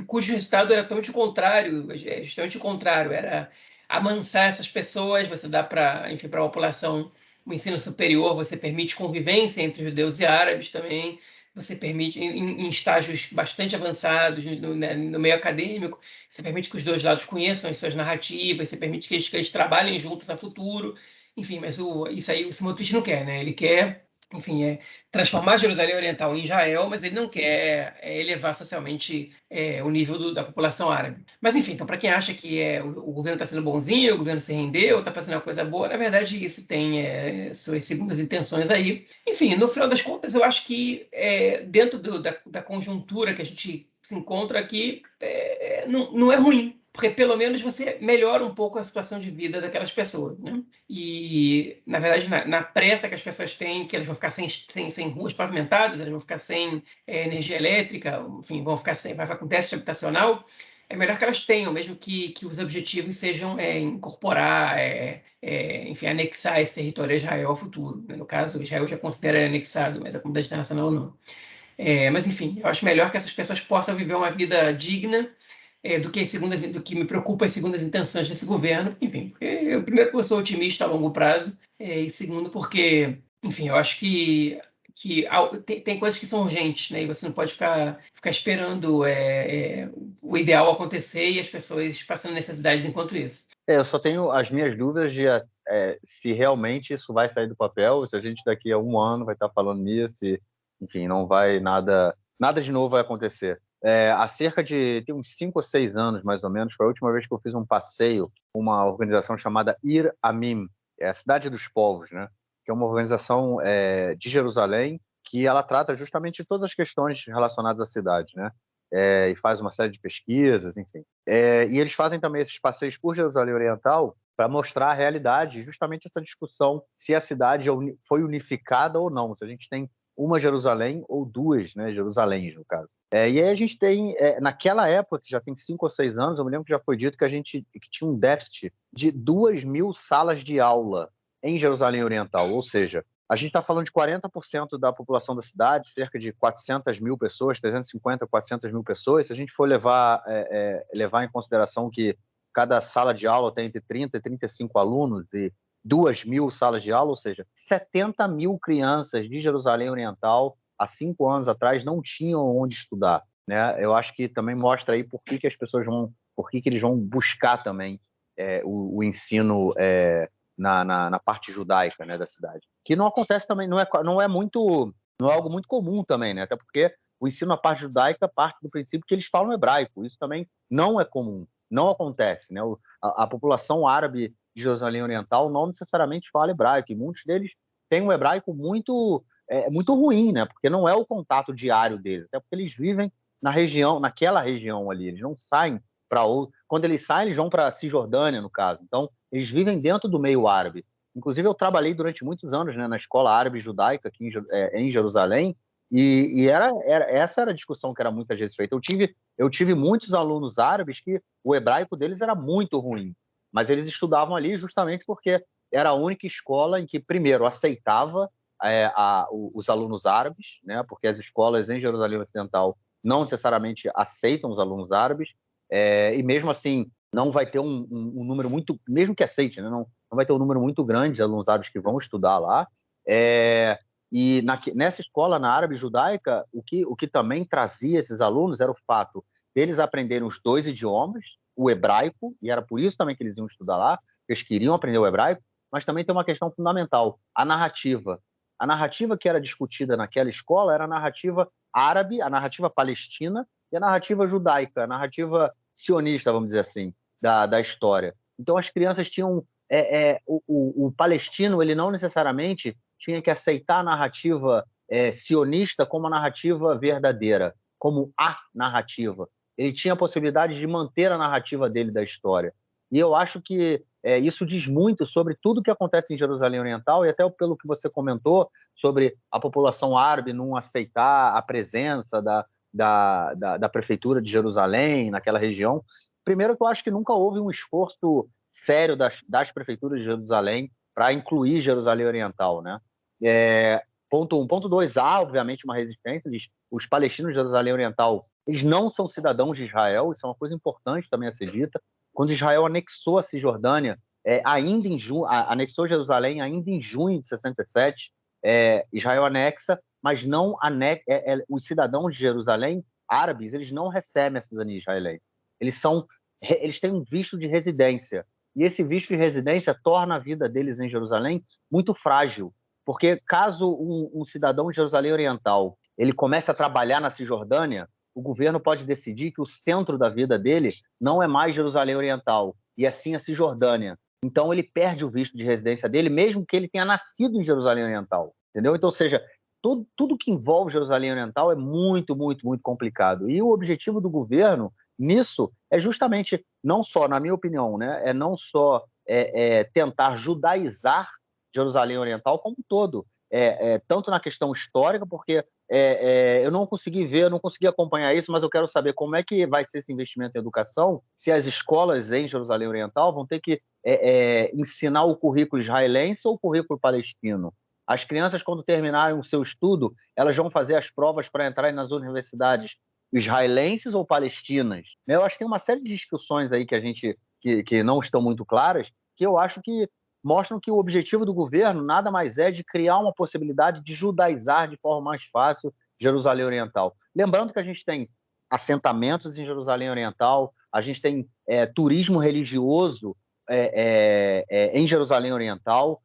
cujo resultado era totalmente o contrário, justamente o contrário, era amansar essas pessoas, você dá para, enfim, para a população o ensino superior, você permite convivência entre judeus e árabes também, você permite, em estágios bastante avançados no meio acadêmico, você permite que os dois lados conheçam as suas narrativas, você permite que eles trabalhem juntos no futuro, enfim, mas isso aí o Smotrich não quer, né? Ele quer, enfim, transformar a Jerusalém Oriental em Israel, mas ele não quer elevar socialmente o nível da população árabe. Mas, enfim, então, para quem acha que o governo está sendo bonzinho, o governo se rendeu, está fazendo uma coisa boa, na verdade, isso tem suas segundas intenções aí. Enfim, no final das contas, eu acho que dentro da conjuntura que a gente se encontra aqui, não é ruim. Porque pelo menos você melhora um pouco a situação de vida daquelas pessoas, né? E, na verdade, na pressa que as pessoas têm, que elas vão ficar sem ruas pavimentadas, elas vão ficar sem energia elétrica, enfim, vai ficar com déficit habitacional, é melhor que elas tenham, mesmo que os objetivos sejam incorporar, enfim, anexar esse território a Israel ao futuro, né? No caso, Israel já considera anexado, mas a comunidade internacional não. Mas, enfim, eu acho melhor que essas pessoas possam viver uma vida digna do que me preocupa as segundas intenções desse governo, enfim, primeiro porque eu sou otimista a longo prazo, e segundo porque, enfim, eu acho que tem coisas que são urgentes, né, e você não pode ficar esperando o ideal acontecer e as pessoas passando necessidades enquanto isso. Eu só tenho as minhas dúvidas de se realmente isso vai sair do papel, se a gente daqui a um ano vai estar falando nisso, e, enfim, não vai nada de novo vai acontecer. Há cerca de tem uns 5 ou 6 anos, mais ou menos, foi a última vez que eu fiz um passeio com uma organização chamada Ir Amim, a Cidade dos Povos, né? Que é uma organização de Jerusalém que ela trata justamente de todas as questões relacionadas à cidade, né? E faz uma série de pesquisas, enfim. E eles fazem também esses passeios por Jerusalém Oriental para mostrar a realidade, justamente essa discussão se a cidade foi unificada ou não, se a gente tem uma Jerusalém ou duas, né, Jerusaléns, no caso. E aí a gente tem, naquela época, que já tem 5 ou 6 anos, eu me lembro que já foi dito que tinha um déficit de 2.000 salas de aula em Jerusalém Oriental, ou seja, a gente está falando de 40% da população da cidade, cerca de 400 mil pessoas, 350, 400 mil pessoas. Se a gente for levar em consideração que cada sala de aula tem entre 30 e 35 alunos e 2.000 salas de aula, ou seja, 70 mil crianças de Jerusalém Oriental, há 5 anos atrás, não tinham onde estudar, né? Eu acho que também mostra aí por que as pessoas por que eles vão buscar também o ensino na parte judaica, né, da cidade. Que não acontece também, não é algo muito comum também, né? Até porque o ensino na parte judaica parte do princípio que eles falam hebraico. Isso também não é comum, não acontece, né? A população árabe de Jerusalém Oriental não necessariamente fala hebraico, e muitos deles têm um hebraico muito ruim, né? Porque não é o contato diário deles, até porque eles vivem naquela região ali, eles não saem para outro. Quando eles saem, eles vão para a Cisjordânia, no caso. Então, eles vivem dentro do meio árabe. Inclusive, eu trabalhei durante muitos anos, né, na escola árabe judaica aqui em Jerusalém, e essa era a discussão que era muitas vezes feita. Eu tive muitos alunos árabes que o hebraico deles era muito ruim, mas eles estudavam ali justamente porque era a única escola em que, primeiro, aceitava os alunos árabes, né, porque as escolas em Jerusalém Ocidental não necessariamente aceitam os alunos árabes, e mesmo assim não vai ter um número muito, mesmo que aceite, né, não vai ter um número muito grande de alunos árabes que vão estudar lá. E nessa escola, na árabe judaica, o que também trazia esses alunos era o fato deles aprenderem os dois idiomas, o hebraico, e era por isso também que eles iam estudar lá, eles queriam aprender o hebraico, mas também tem uma questão fundamental, a narrativa. A narrativa que era discutida naquela escola era a narrativa árabe, a narrativa palestina e a narrativa judaica, a narrativa sionista, vamos dizer assim, da história. Então, as crianças tinham... o palestino, ele não necessariamente tinha que aceitar a narrativa sionista como a narrativa verdadeira, como a narrativa. ele tinha a possibilidade de manter a narrativa dele da história. E eu acho que isso diz muito sobre tudo que acontece em Jerusalém Oriental, e até pelo que você comentou sobre a população árabe não aceitar a presença da prefeitura de Jerusalém naquela região. Primeiro que eu acho que nunca houve um esforço sério das prefeituras de Jerusalém para incluir Jerusalém Oriental, né? Ponto 1. Ponto 2, há obviamente uma resistência. Os palestinos de Jerusalém Oriental, eles não são cidadãos de Israel, isso é uma coisa importante também a ser dita. Quando Israel anexou a Cisjordânia, anexou Jerusalém ainda em junho de 67, Israel anexa, mas não os cidadãos de Jerusalém, árabes, eles não recebem a cidadania israelense. Eles têm um visto de residência, e esse visto de residência torna a vida deles em Jerusalém muito frágil, porque caso um cidadão de Jerusalém Oriental ele comece a trabalhar na Cisjordânia, o governo pode decidir que o centro da vida dele não é mais Jerusalém Oriental, e sim a Cisjordânia. Então ele perde o visto de residência dele, mesmo que ele tenha nascido em Jerusalém Oriental. Entendeu? Então, ou seja, tudo que envolve Jerusalém Oriental é muito, muito, muito complicado. E o objetivo do governo nisso é justamente, não só, na minha opinião, né, não só tentar judaizar Jerusalém Oriental como um todo, tanto na questão histórica, porque eu não consegui ver, eu não consegui acompanhar isso, mas eu quero saber como é que vai ser esse investimento em educação, se as escolas em Jerusalém Oriental vão ter que ensinar o currículo israelense ou o currículo palestino. As crianças, quando terminarem o seu estudo, elas vão fazer as provas para entrar nas universidades israelenses ou palestinas. Eu acho que tem uma série de discussões aí que não estão muito claras, que eu acho que mostram que o objetivo do governo nada mais é de criar uma possibilidade de judaizar de forma mais fácil Jerusalém Oriental. Lembrando que a gente tem assentamentos em Jerusalém Oriental, a gente tem turismo religioso em Jerusalém Oriental,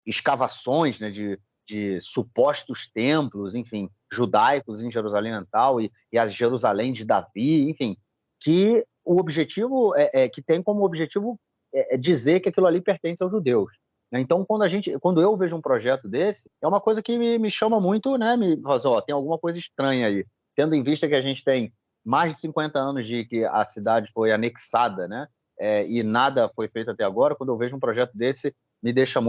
escavações, né, de supostos templos, enfim, judaicos em Jerusalém Oriental e a Jerusalém de Davi, enfim, que o objetivo que tem como objetivo dizer que aquilo ali pertence aos judeus. Então, quando eu vejo um projeto desse, é uma coisa que me chama muito, né? Tem alguma coisa estranha aí, tendo em vista que a gente tem mais de 50 anos de que a cidade foi anexada, né? E nada foi feito até agora. Quando eu vejo um projeto desse, me deixa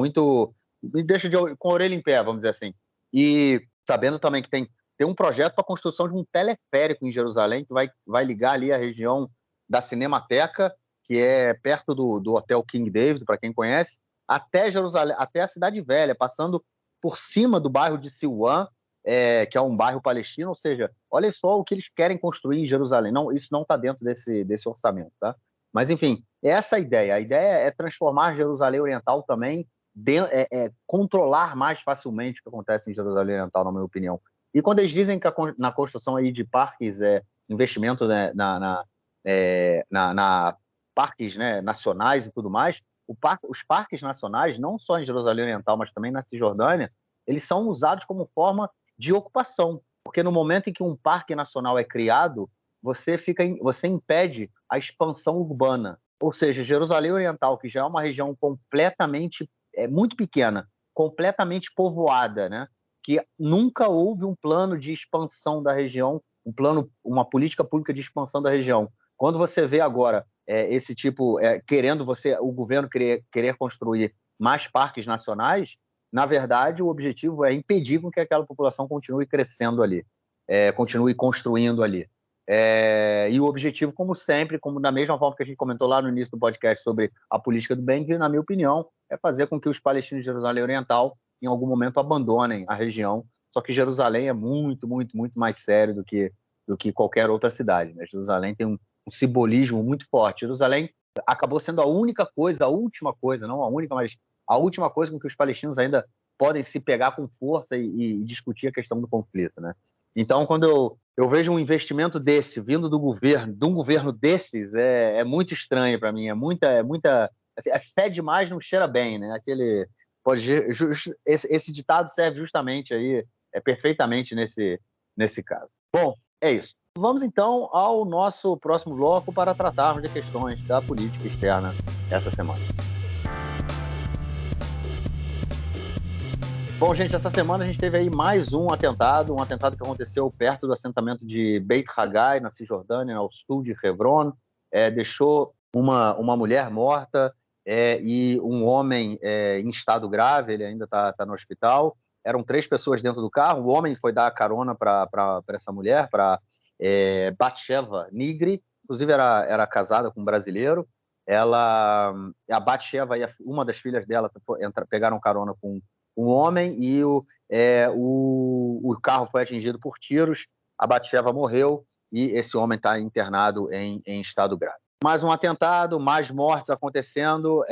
com a orelha em pé, vamos dizer assim. E sabendo também que tem um projeto para a construção de um teleférico em Jerusalém, que vai ligar ali a região da Cinemateca, que é perto do Hotel King David, para quem conhece, até Jerusalém, até a Cidade Velha, passando por cima do bairro de Silwan, que é um bairro palestino. Ou seja, olha só o que eles querem construir em Jerusalém. Não, isso não está dentro desse orçamento, tá? Mas, enfim, essa é a ideia. A ideia é transformar Jerusalém Oriental também, controlar mais facilmente o que acontece em Jerusalém Oriental, na minha opinião. E quando eles dizem que na construção aí de parques, investimento, né, na parques, né, nacionais e tudo mais, os parques nacionais, não só em Jerusalém Oriental, mas também na Cisjordânia, eles são usados como forma de ocupação, porque no momento em que um parque nacional é criado, você impede a expansão urbana. Ou seja, Jerusalém Oriental, que já é uma região completamente, muito pequena, completamente povoada, né, que nunca houve um plano de expansão da região, uma política pública de expansão da região. Quando você vê agora esse tipo, o governo querer construir mais parques nacionais, na verdade, o objetivo é impedir com que aquela população continue crescendo ali, continue construindo ali. E o objetivo, como sempre, como da mesma forma que a gente comentou lá no início do podcast sobre a política do Ben-Gvir, na minha opinião, é fazer com que os palestinos de Jerusalém Oriental, em algum momento, abandonem a região. Só que Jerusalém é muito, muito, muito mais sério do que qualquer outra cidade, né? Jerusalém tem um simbolismo muito forte. Jerusalém acabou sendo a única coisa, a última coisa, não a única, mas a última coisa com que os palestinos ainda podem se pegar com força e discutir a questão do conflito, né? Então, quando eu vejo um investimento desse vindo de um governo desses, é muito estranho para mim. Assim, fé demais não cheira bem, né? Esse ditado serve justamente aí, perfeitamente nesse caso. Bom, é isso. Vamos então ao nosso próximo bloco para tratarmos de questões da política externa essa semana. Bom, gente, essa semana a gente teve aí mais um atentado que aconteceu perto do assentamento de Beit Haggai, na Cisjordânia, ao sul de Hebron. Deixou uma mulher morta e um homem em estado grave, ele ainda está no hospital. Eram 3 pessoas dentro do carro, o homem foi dar carona para essa mulher, para Batsheva Nigri, inclusive era casada com um brasileiro. A Batsheva e uma das filhas dela pegaram carona com um homem e o carro foi atingido por tiros, a Batsheva morreu e esse homem está internado em estado grave. Mais um atentado, mais mortes acontecendo.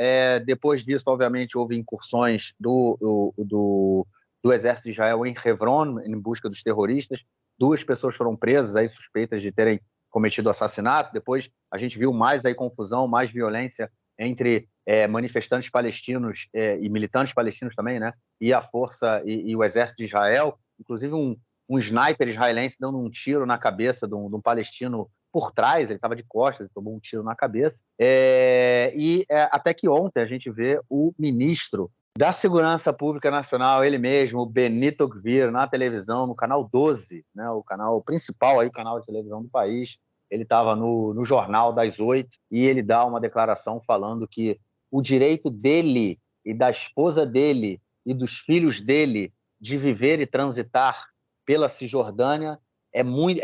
Depois disso, obviamente, houve incursões do exército de Israel em Hebron, em busca dos terroristas. 2 pessoas foram presas aí, suspeitas de terem cometido assassinato. Depois a gente viu mais aí confusão, mais violência entre manifestantes palestinos e militantes palestinos também, né? E a força e o exército de Israel. Inclusive um sniper israelense dando um tiro na cabeça de um palestino por trás, ele estava de costas, tomou um tiro na cabeça. Até que ontem a gente vê o ministro da Segurança Pública Nacional, ele mesmo, o Benito Gvir, na televisão, no canal 12, né, o canal principal, aí, canal de televisão do país. Ele estava no Jornal das 8 e ele dá uma declaração falando que o direito dele e da esposa dele e dos filhos dele de viver e transitar pela Cisjordânia é muito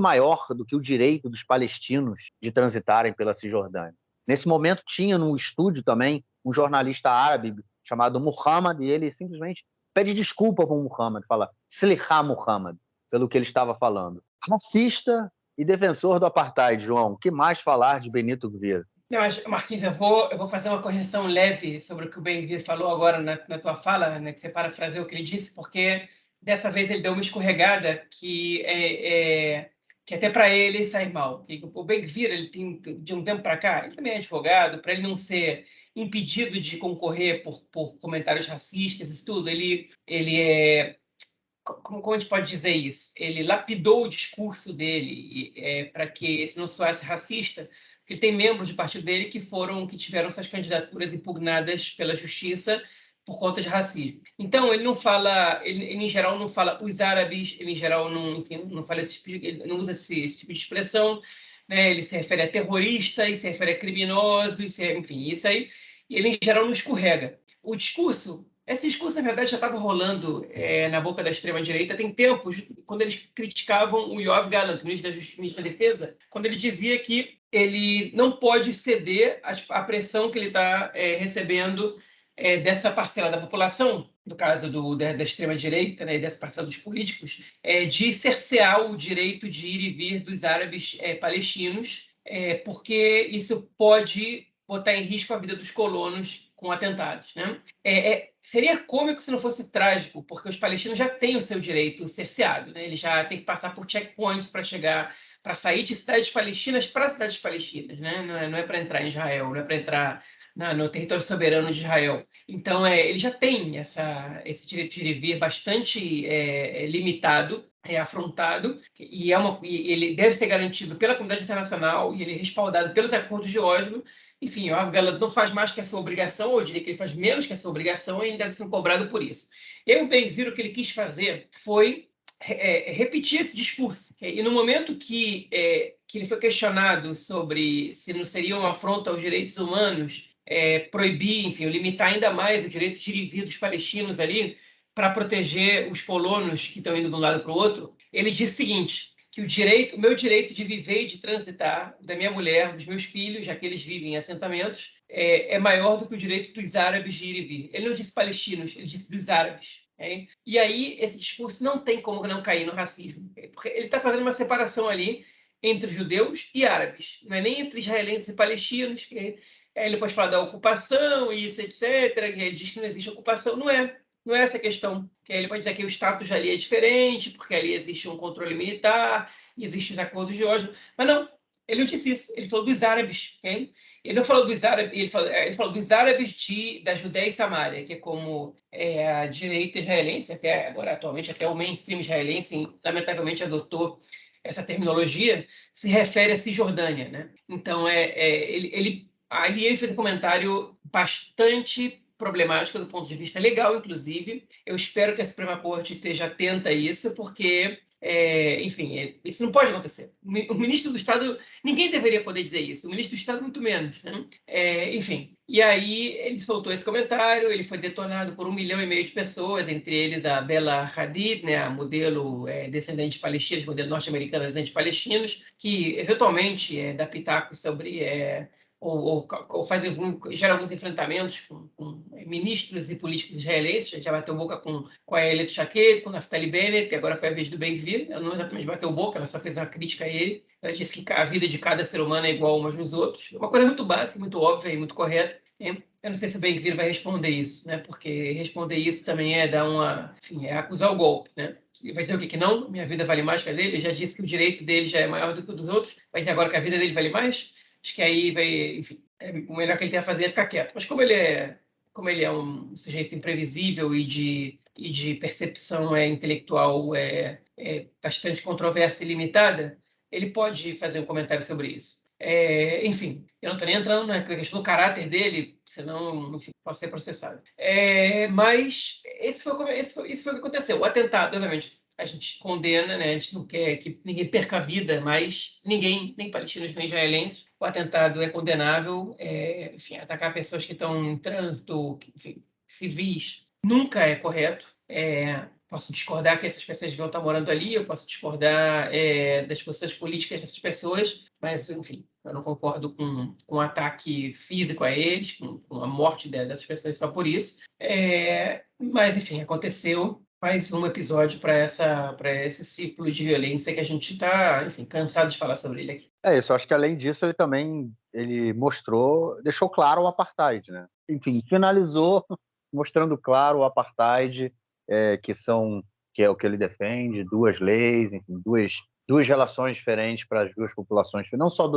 maior do que o direito dos palestinos de transitarem pela Cisjordânia. Nesse momento, tinha no estúdio também um jornalista árabe chamado Muhammad, e ele simplesmente pede desculpa para o Muhammad, fala Sliha Muhammad, pelo que ele estava falando. Racista e defensor do apartheid, João. O que mais falar de Benito Gvir? Não, Marquinhos, eu vou fazer uma correção leve sobre o que o Ben-Gvir falou agora na tua fala, né, que você parafraseou o que ele disse, porque dessa vez ele deu uma escorregada que até para ele sai mal. O Ben-Gvir, ele tem, de um tempo para cá, ele também é advogado, para ele não ser impedido de concorrer por comentários racistas e tudo, ele é... Como a gente pode dizer isso? Ele lapidou o discurso dele para que esse não soasse racista, porque ele tem membros do partido dele que tiveram suas candidaturas impugnadas pela justiça por conta de racismo. Então ele não fala, ele em geral não fala os árabes, ele em geral não, enfim, não fala ele não usa esse tipo de expressão, né? Ele se refere a terrorista, e se refere a criminoso, enfim, isso aí. E ele em geral não escorrega. Esse discurso, na verdade, já estava rolando na boca da extrema-direita tem tempos, quando eles criticavam o Yoav Gallant, ministro da Justiça, ministro da Defesa, quando ele dizia que ele não pode ceder à pressão que ele está recebendo dessa parcela da população, no caso da extrema-direita, né, dessa parcela dos políticos, de cercear o direito de ir e vir dos árabes palestinos, porque isso pode botar em risco a vida dos colonos com atentados, né? Seria cômico se não fosse trágico, porque os palestinos já têm o seu direito cerceado, né? Eles já têm que passar por checkpoints para chegar, para sair de cidades palestinas para cidades palestinas, né? Não é para entrar em Israel, não é para entrar no território soberano de Israel. Então, ele já tem esse direito de ir e vir bastante limitado, afrontado, e ele deve ser garantido pela comunidade internacional e ele é respaldado pelos acordos de Oslo. Enfim, o Yoav Gallant não faz mais que a sua obrigação, ou eu diria que ele faz menos que a sua obrigação e ainda deve ser cobrado por isso. E o Ben-Gvir, o que ele quis fazer foi repetir esse discurso. E no momento que ele foi questionado sobre se não seria uma afronta aos direitos humanos proibir, enfim, limitar ainda mais o direito de ir e vir dos palestinos ali para proteger os colonos que estão indo de um lado para o outro, ele disse o seguinte, que o meu direito de viver e de transitar, da minha mulher, dos meus filhos, já que eles vivem em assentamentos, é maior do que o direito dos árabes de ir e vir. Ele não disse palestinos, ele disse dos árabes. E aí esse discurso não tem como não cair no racismo, porque ele está fazendo uma separação ali entre judeus e árabes, não é nem entre israelenses e palestinos, que ele pode falar da ocupação, isso, etc., e ele diz que não existe ocupação, não é essa a questão. Que ele pode dizer que o status ali é diferente, porque ali existe um controle militar, existem os acordos de Oslo, mas não, ele não disse isso, ele falou dos árabes. Okay? Ele não falou dos árabes, ele falou dos árabes da Judéia e Samária, que é como a direita israelense, até agora atualmente até o mainstream israelense, lamentavelmente adotou essa terminologia, se refere à Cisjordânia. Né? Então, ali ele fez um comentário bastante problemática do ponto de vista legal, inclusive. Eu espero que a Suprema Corte esteja atenta a isso, porque, enfim, isso não pode acontecer. O ministro do Estado, ninguém deveria poder dizer isso, o ministro do Estado muito menos, né? Enfim, e aí ele soltou esse comentário, ele foi detonado por 1,5 milhão de pessoas, entre eles a Bella Hadid, né, a modelo descendente de palestinos, modelo norte-americana descendente de palestinos, que eventualmente dá pitaco sobre ou gera alguns enfrentamentos com ministros e políticos israelenses. Já bateu boca com a Ayelet Shaked, com Naftali Bennett, e agora foi a vez do Ben-Gvir. Ela não exatamente bateu boca, ela só fez uma crítica a ele. Ela disse que a vida de cada ser humano é igual umas nos outros. Uma coisa muito básica, muito óbvia e muito correta. Eu não sei se o Ben-Gvir vai responder isso, né? Porque responder isso também é acusar o golpe, né? Ele vai dizer o quê? Que não, minha vida vale mais que a dele. Ele já disse que o direito dele já é maior do que o dos outros. Vai dizer agora que a vida dele vale mais? Acho que aí vai, enfim, o melhor que ele tem a fazer é ficar quieto. Mas como ele é um sujeito imprevisível e de percepção intelectual bastante controversa e limitada, ele pode fazer um comentário sobre isso. Enfim, eu não estou nem entrando na questão do caráter dele, senão, enfim, posso ser processado. Mas isso foi o que aconteceu. O atentado, obviamente, a gente condena, né? A gente não quer que ninguém perca a vida, mas ninguém, nem palestinos nem israelenses, o atentado é condenável. Enfim, atacar pessoas que estão em trânsito, enfim, civis, nunca é correto. Posso discordar que essas pessoas deviam estar morando ali, eu posso discordar das posições políticas dessas pessoas, mas, enfim, eu não concordo com um ataque físico a eles, com a morte dessas pessoas só por isso. Mas, enfim, aconteceu mais um episódio para esse ciclo de violência que a gente está, enfim, cansado de falar sobre ele aqui. É isso, eu acho que além disso ele também deixou claro o apartheid, né? Enfim, finalizou mostrando claro o apartheid, que é o que ele defende, duas leis, enfim, duas relações diferentes para as duas populações, não só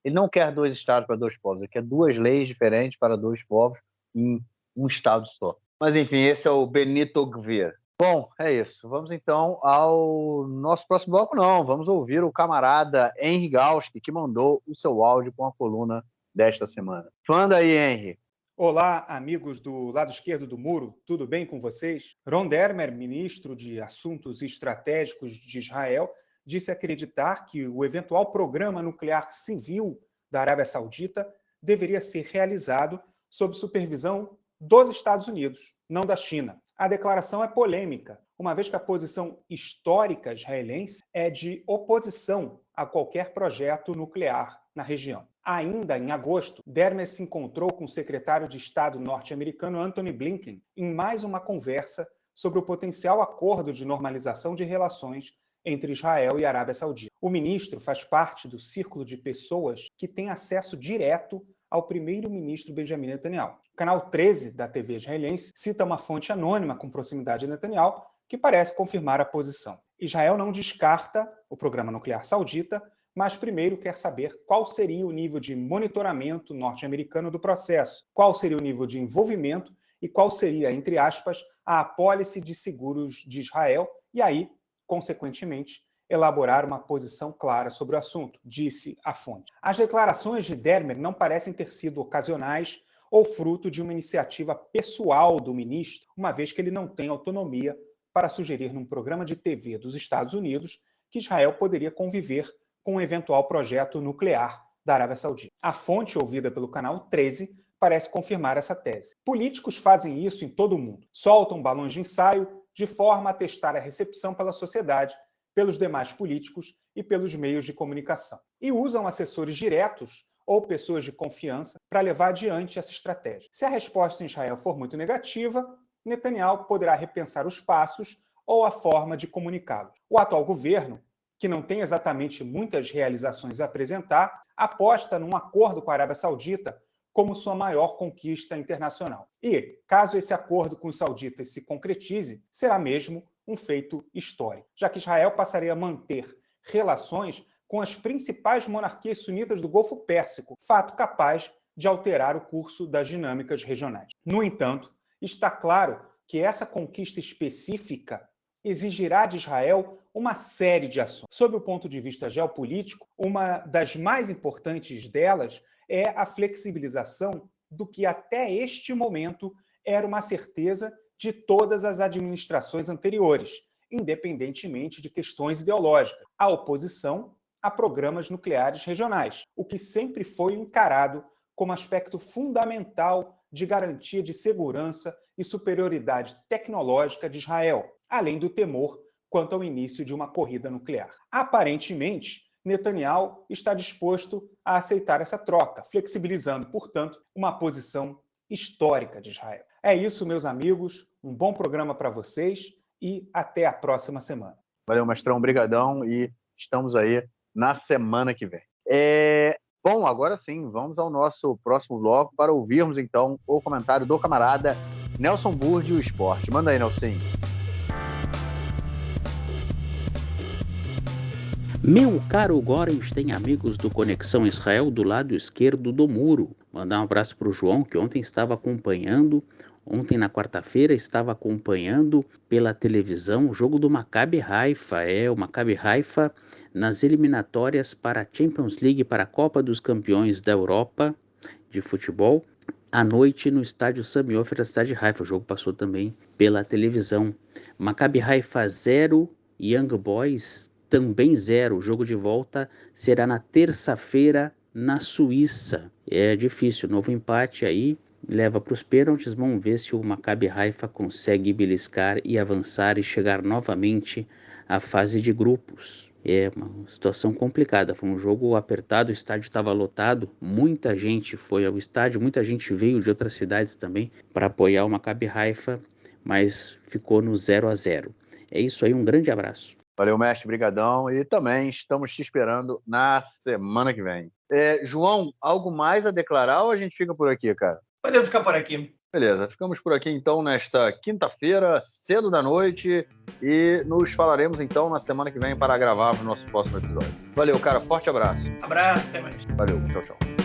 ele não quer 2 estados para 2 povos, ele quer 2 leis diferentes para 2 povos em um estado só. Mas enfim, esse é o Benito Gvir. Bom, é isso. Vamos então ao nosso próximo bloco. Não, vamos ouvir o camarada Henry Gauski, que mandou o seu áudio com a coluna desta semana. Manda aí, Henry. Olá, amigos do lado esquerdo do muro, tudo bem com vocês? Ron Dermer, ministro de Assuntos Estratégicos de Israel, disse acreditar que o eventual programa nuclear civil da Arábia Saudita deveria ser realizado sob supervisão dos Estados Unidos, não da China. A declaração é polêmica, uma vez que a posição histórica israelense é de oposição a qualquer projeto nuclear na região. Ainda em agosto, Dermer se encontrou com o secretário de Estado norte-americano Antony Blinken em mais uma conversa sobre o potencial acordo de normalização de relações entre Israel e a Arábia Saudita. O ministro faz parte do círculo de pessoas que têm acesso direto ao primeiro-ministro Benjamin Netanyahu. O canal 13 da TV israelense cita uma fonte anônima com proximidade a Netanyahu que parece confirmar a posição. Israel não descarta o programa nuclear saudita, mas primeiro quer saber qual seria o nível de monitoramento norte-americano do processo, qual seria o nível de envolvimento e qual seria, entre aspas, a apólice de seguros de Israel e aí, consequentemente, elaborar uma posição clara sobre o assunto, disse a fonte. As declarações de Dermer não parecem ter sido ocasionais ou fruto de uma iniciativa pessoal do ministro, uma vez que ele não tem autonomia para sugerir num programa de TV dos Estados Unidos que Israel poderia conviver com um eventual projeto nuclear da Arábia Saudita. A fonte ouvida pelo canal 13 parece confirmar essa tese. Políticos fazem isso em todo o mundo. Soltam balões de ensaio de forma a testar a recepção pela sociedade, pelos demais políticos e pelos meios de comunicação. E usam assessores diretos ou pessoas de confiança para levar adiante essa estratégia. Se a resposta em Israel for muito negativa, Netanyahu poderá repensar os passos ou a forma de comunicá-los. O atual governo, que não tem exatamente muitas realizações a apresentar, aposta num acordo com a Arábia Saudita como sua maior conquista internacional. E, caso esse acordo com os sauditas se concretize, será mesmo um feito histórico, já que Israel passaria a manter relações com as principais monarquias sunitas do Golfo Pérsico, fato capaz de alterar o curso das dinâmicas regionais. No entanto, está claro que essa conquista específica exigirá de Israel uma série de ações. Sob o ponto de vista geopolítico, uma das mais importantes delas é a flexibilização do que até este momento era uma certeza de todas as administrações anteriores, independentemente de questões ideológicas, a oposição a programas nucleares regionais, o que sempre foi encarado como aspecto fundamental de garantia de segurança e superioridade tecnológica de Israel, além do temor quanto ao início de uma corrida nuclear. Aparentemente, Netanyahu está disposto a aceitar essa troca, flexibilizando, portanto, uma posição histórica de Israel. É isso, meus amigos. Um bom programa para vocês e até a próxima semana. Valeu, Mestrão. Brigadão e estamos aí na semana que vem. Bom, agora sim, vamos ao nosso próximo bloco para ouvirmos, então, o comentário do camarada Nelson Burdi, o Esporte. Manda aí, Nelson. Meu caro Gorenstein, amigos do Conexão Israel, do lado esquerdo do muro. Mandar um abraço para o João, que ontem na quarta-feira, estava acompanhando pela televisão o jogo do Maccabi Haifa. O Maccabi Haifa nas eliminatórias para a Champions League, para a Copa dos Campeões da Europa de futebol, à noite no estádio Sami Ofer, da cidade de Haifa. O jogo passou também pela televisão. Maccabi Haifa 0, Young Boys também 0. O jogo de volta será na terça-feira na Suíça. É difícil, novo empate aí, leva para os pênaltis. Vamos ver se o Maccabi Haifa consegue beliscar e avançar e chegar novamente à fase de grupos. É uma situação complicada, foi um jogo apertado, o estádio estava lotado, muita gente foi ao estádio, muita gente veio de outras cidades também para apoiar o Maccabi Haifa, mas ficou no 0-0. É isso aí, um grande abraço. Valeu, mestre, brigadão. E também estamos te esperando na semana que vem. João, algo mais a declarar ou a gente fica por aqui, cara? Podemos ficar por aqui. Beleza, ficamos por aqui então nesta quinta-feira, cedo da noite, e nos falaremos então na semana que vem para gravar o nosso próximo episódio. Valeu, cara, forte abraço. Abraço, até mais. Valeu, tchau, tchau.